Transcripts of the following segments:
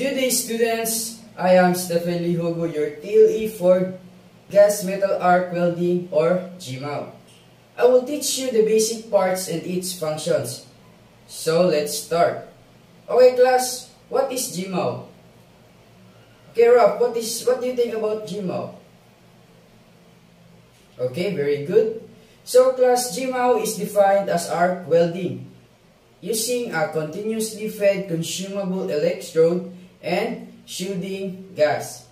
Good day, students. I am Stephen Lihogo, your TLE for Gas Metal Arc Welding or GMAW. I will teach you the basic parts and its functions. So let's start. Okay, class, what is GMAW? Okay, Rob, what do you think about GMAW? Okay, very good. So class, GMAW is defined as arc welding using a continuously fed consumable electrode and shielding gas.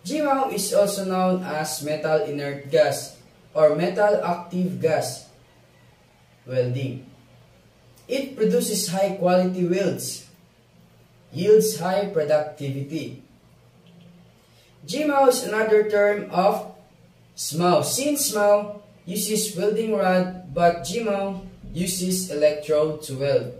GMAW is also known as metal inert gas or metal active gas welding. It produces high quality welds, yields high productivity. GMAW is another term of SMAW. Since SMAW uses welding rod, but GMAW uses electrode to weld.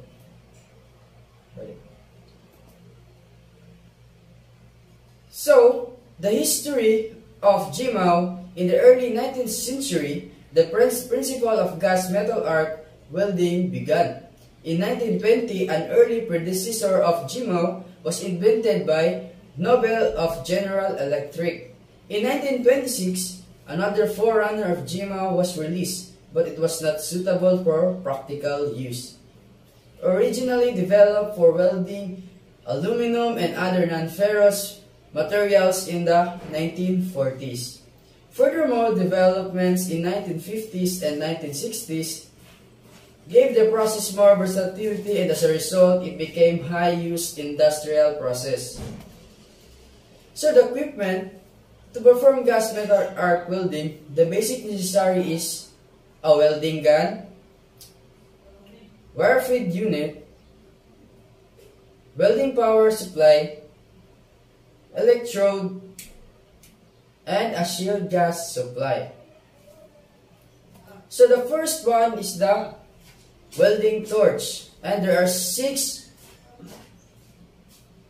So, the history of GMAW in the early 19th century, the principle of gas metal arc welding began. In 1920, an early predecessor of GMAW was invented by Nobel of General Electric. In 1926, another forerunner of GMAW was released, but it was not suitable for practical use. Originally developed for welding aluminum and other non-ferrous materials in the 1940s. Furthermore, developments in 1950s and 1960s gave the process more versatility, and as a result, it became high-use industrial process. So the equipment to perform gas metal arc welding, the basic necessary is a welding gun, wire feed unit, welding power supply, electrode, and a shield gas supply. So the first one is the welding torch, and there are six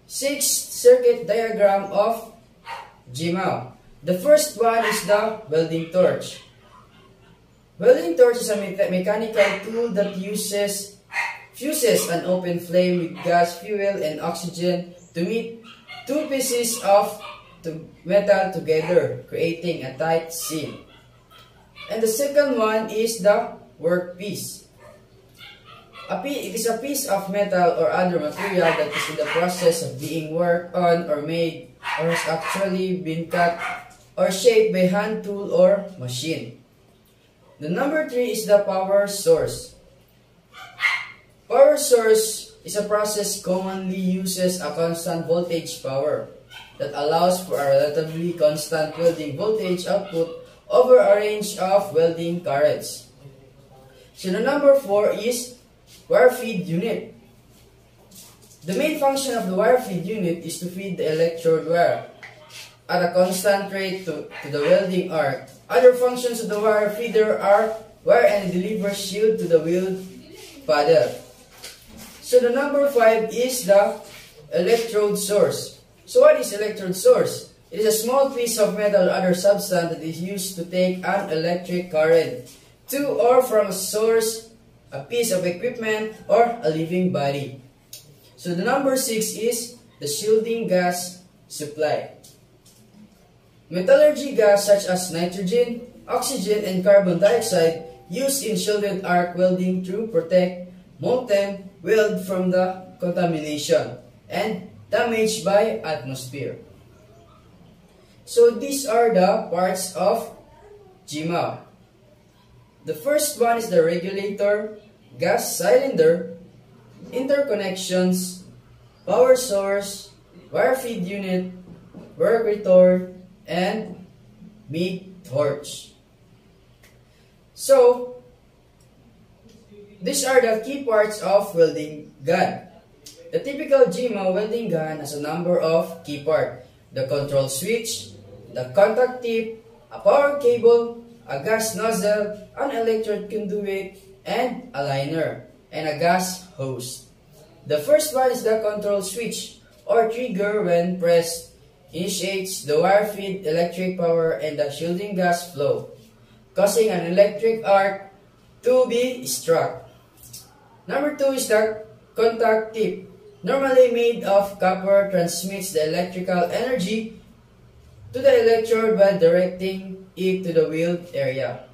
circuit diagram of GMAW. The first one is the welding torch. Welding torch is a mechanical tool that fuses an open flame with gas, fuel, and oxygen to meet two pieces of metal together, creating a tight seal. And the second one is the workpiece. It is a piece of metal or other material that is in the process of being worked on or made, or has actually been cut or shaped by hand tool or machine. The number 3 is the power source. Power source is a process commonly uses a constant voltage power that allows for a relatively constant welding voltage output over a range of welding currents. So the number 4 is wire feed unit. The main function of the wire feed unit is to feed the electrode wire at a constant rate to the welding arc. Other functions of the wire feeder are wire and deliver shield to the weld paddle. So the number 5 is the electrode source. So what is electrode source? It is a small piece of metal or other substance that is used to take an electric current to or from a source, a piece of equipment, or a living body. So the number 6 is the shielding gas supply. Metallurgy gas such as nitrogen, oxygen, and carbon dioxide used in shielded arc welding to protect molten weld from the contamination and damage by atmosphere. So these are the parts of GMAW. The first one is the regulator, gas cylinder, interconnections, power source, wire feed unit, work retort, and MIG torch. So, these are the key parts of welding gun. The typical GMAW welding gun has a number of key parts: the control switch, the contact tip, a power cable, a gas nozzle, an electrode conduit, and a liner, and a gas hose. The first one is the control switch or trigger. When pressed, initiates the wire feed electric power and the shielding gas flow, causing an electric arc to be struck. Number 2 is the contact tip. normally made of copper, transmits the electrical energy to the electrode by directing it to the weld area.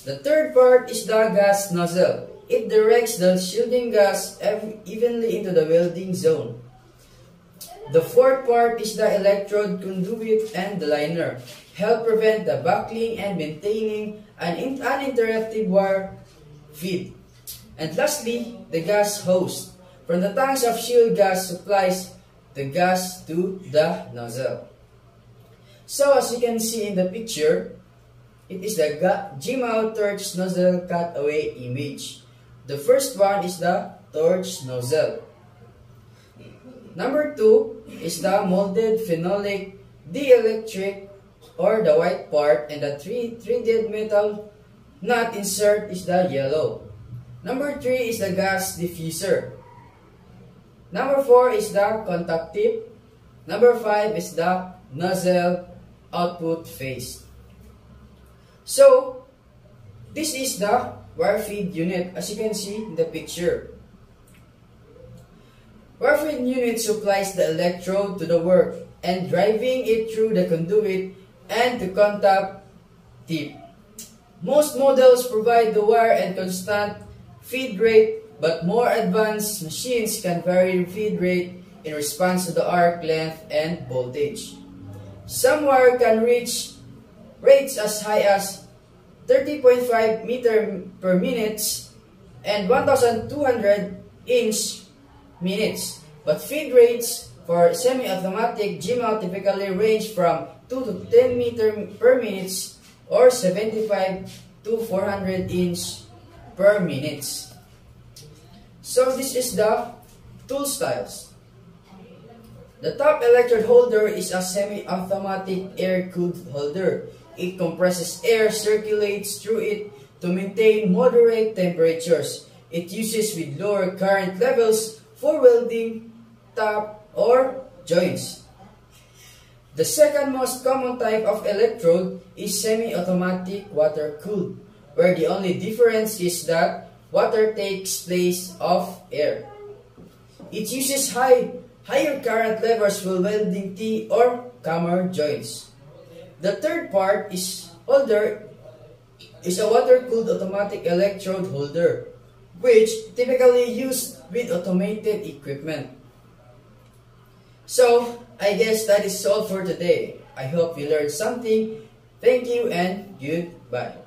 The third part is the gas nozzle. It directs the shielding gas evenly into the welding zone. The fourth part is the electrode conduit and the liner. Help prevent the buckling and maintaining an uninterrupted wire feed. And lastly, the gas hose. From the tanks of shield gas supplies the gas to the nozzle. So as you can see in the picture, it is the G-mount torch nozzle cutaway image. The first one is the torch nozzle. Number 2 is the molded phenolic dielectric or the white part, and the threaded metal nut insert is the yellow. Number 3 is the gas diffuser. Number 4 is the contact tip. Number 5 is the nozzle output phase. So, this is the wire feed unit as you can see in the picture. Wire feed unit supplies the electrode to the work and driving it through the conduit and the contact tip. Most models provide the wire and constant feed rate, but more advanced machines can vary feed rate in response to the arc length and voltage. Some wire can reach rates as high as 30.5 meter per minute and 1,200 inch minutes, but feed rates for semi-automatic G-mount typically range from 2 to 10 meter per minute or 75 to 400 inch per minute. So this is the tool styles. The top electrode holder is a semi-automatic air-cooled holder. It compresses air, circulates through it to maintain moderate temperatures. It uses with lower current levels for welding, tap, or joints. The second most common type of electrode is semi-automatic water-cooled, where the only difference is that water takes place of air. It uses higher current levels for welding T or camber joints. The third part is a water-cooled automatic electrode holder, which typically used with automated equipment. So, I guess that is all for today. I hope you learned something. Thank you and goodbye.